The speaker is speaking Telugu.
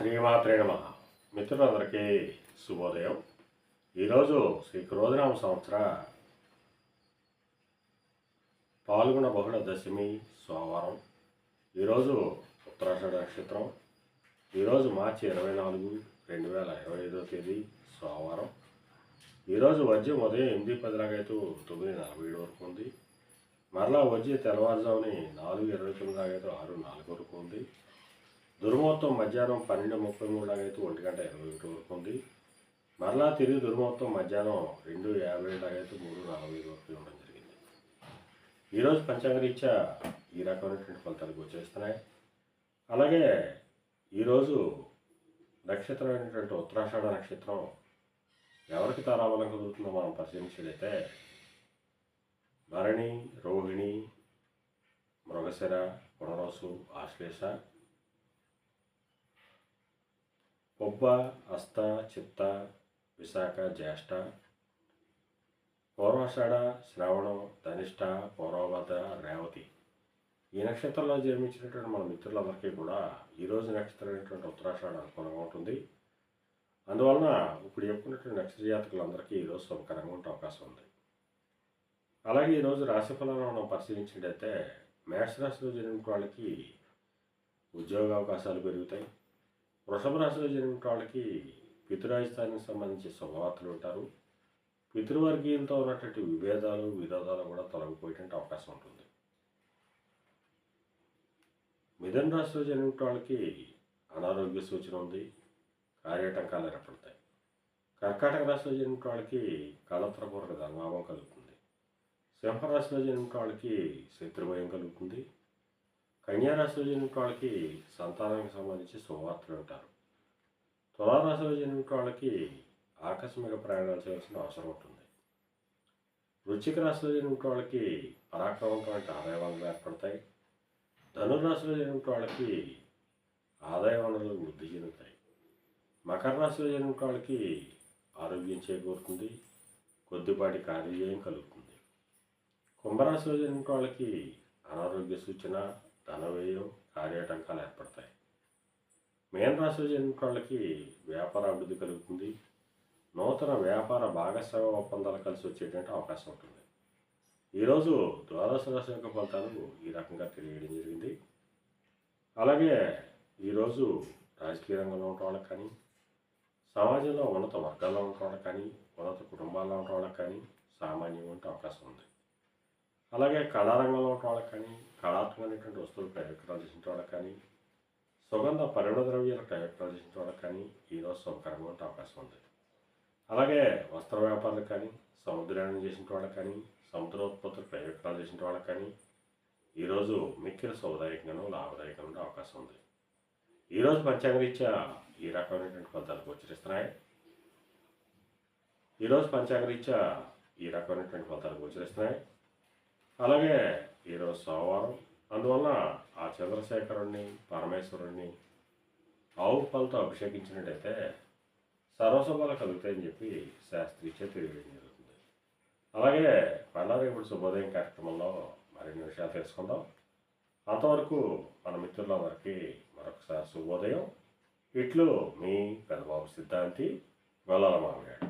శ్రీమాత్రే నమః. మిత్రులందరికీ శుభోదయం. ఈరోజు శ్రీ క్రోధనామ సంవత్సర పాల్గొన బహుళ దశమి సోమవారం. ఈరోజు ఉత్తరాషాఢ నక్షత్రం. ఈరోజు మార్చి 24, 2025 తేదీ సోమవారం. ఈరోజు వర్జ్యం ఉదయం 8:10 లాగైతే 9:47 వరకు ఉంది. మరలా వర్జ్యం తెల్లవారుజాముని 4:29 లాగైతే 6:04 వరకు ఉంది. దుర్ముహూర్తం మధ్యాహ్నం 12:33 లాగైతే 1:21 వరకు ఉంది. మరలా తిరిగి దుర్ముహూర్తం మధ్యాహ్నం 2:57 లాగైతే 3:45 వరకు ఇవ్వడం జరిగింది. ఈరోజు పంచాంగరీత్యా ఈ రకమైనటువంటి ఫలితాలు గోచరిస్తున్నాయి. అలాగే ఈరోజు నక్షత్రమైనటువంటి ఉత్తరాషాఢ నక్షత్రం ఎవరికి తారాబలం కలుగుతుందో మనం పరిశీలించినట్లయితే భరణి, రోహిణి, మృగశిర, పునరోసు, ఆశ్లేష, పొబ్బ, హస్త, చిత్త, విశాఖ, జ్యేష్ఠ, పూర్వాషాఢ, శ్రవణం, ధనిష్ట, పూర్వభద్ర, రేవతి. ఈ నక్షత్రంలో జన్మించినటువంటి మన మిత్రులందరికీ కూడా ఈరోజు నక్షత్రం అయినటువంటి ఉత్తరాషాఢ అనుకూలంగా ఉంటుంది. అందువలన ఇప్పుడు చెప్పుకున్నటువంటి నక్షత్ర జాతకులందరికీ ఈరోజు శుభకరంగా ఉండే అవకాశం ఉంది. అలాగే ఈరోజు రాశి ఫలాలను మనం పరిశీలించినట్టయితే మేషరాశిలో జన్మించిన వాళ్ళకి ఉద్యోగ అవకాశాలు పెరుగుతాయి. వృషభ రాశిలో జన్మించిన వాళ్ళకి పితృరాజధానికి సంబంధించి శుభవార్తలు ఉంటారు. పితృవర్గీయులతో ఉన్నటువంటి విభేదాలు, విరోధాలు కూడా తొలగిపోయేటువంటి అవకాశం ఉంటుంది. మిథున రాశిలో జన్మించిన వాళ్ళకి అనారోగ్య సూచన ఉంది. కార్యాటంకాలు ఏర్పడతాయి. కర్కాటక రాశిలో జన్మించిన వాళ్ళకి కళత్రపూర్వక ధనలాభం కలుగుతుంది. సింహరాశిలో జన్మించిన వాళ్ళకి శత్రుభయం కలుగుతుంది. కన్యారాశిలో జన్మించిన వాళ్ళకి సంతానానికి సంబంధించి శుభవార్తలు ఉంటారు. తులారాశిలో జన్మించిన వాళ్ళకి ఆకస్మిక ప్రయాణాలు చేయాల్సిన అవసరం ఉంటుంది. వృశ్చిక రాశిలో జన్మించిన వాళ్ళకి పరాక్రమవంతమైన ఆదాయ వనరులు ఏర్పడతాయి. ధనుర్రాశిలో జన్మించిన వాళ్ళకి ఆదాయ వనరులు వృద్ధి చెందుతాయి. మకర రాశిలో జన్మించిన వాళ్ళకి ఆరోగ్యం చేకూరుతుంది. కొద్దిపాటి కార్యజయం కలుగుతుంది. కుంభరాశిలో జన్మించిన వాళ్ళకి అనారోగ్య సూచన, ధనవ్యయం, కార్యాటంకాలు ఏర్పడతాయి. మీనరాశిలో జన్మించిన వాళ్ళకి వ్యాపార అభివృద్ధి కలుగుతుంది. నూతన వ్యాపార భాగస్వామ్య ఒప్పందాలు కలిసి వచ్చేటువంటి అవకాశం ఉంటుంది. ఈరోజు ద్వాదశ రాశి యొక్క ఫలితాలు ఈ రకంగా తెలియడం జరిగింది. అలాగే ఈరోజు రాజకీయ రంగంలో ఉన్న వాళ్ళకి కానీ, సమాజంలో ఉన్నత వర్గాల్లో ఉన్న వాళ్ళకి కానీ, ఉన్నత కుటుంబాల్లో ఉన్న వాళ్ళకి కానీ సామాన్యంగా ఉంటే అవకాశం ఉంది. అలాగే కళారంగంలో ఉన్న వాళ్ళకి కానీ, కళాత్మకమైనటువంటి వస్తువులు ప్రయోజనాలు చేసిన వాళ్ళకి కానీ, సుగంధ పరిమళ ద్రవ్యాలు ప్రయోజనాలు చేసిన వాళ్ళకి కానీ ఈరోజు శుభకరంగా ఉండే అవకాశం ఉంది. అలాగే వస్త్ర వ్యాపారులు కానీ, సముద్రయానం చేసిన వాళ్ళకి కానీ, సముద్రోత్పత్తులు ప్రయోజనాలు చేసిన వాళ్ళకి కానీ ఈరోజు మిక్కిల శుభదాయకంగాను లాభదాయకంగా ఉండే అవకాశం ఉంది. ఈరోజు పంచాంగరీత్యా ఈ రకమైనటువంటి ఫలితాలు గోచరిస్తున్నాయి. ఈరోజు పంచాంగరీత్యా ఈ రకమైనటువంటి ఫలితాలు గోచరిస్తున్నాయి. అలాగే ఈరోజు సోమవారం. అందువల్ల ఆ చంద్రశేఖరుణ్ణి, పరమేశ్వరుణ్ణి ఆవు పాలతో అభిషేకించినట్టయితే సర్వశుభాలు కలుగుతాయని చెప్పి శాస్త్రీచే తెలియడం జరుగుతుంది. అలాగే రేపటి శుభోదయం కార్యక్రమంలో మరిన్ని విషయాలు తెలుసుకుందాం. అంతవరకు మన మిత్రులందరికీ మరొకసారి శుభోదయం. ఇట్లు మీ పెద్దబాబు సిద్ధాంతి గొల్లల మామగారు.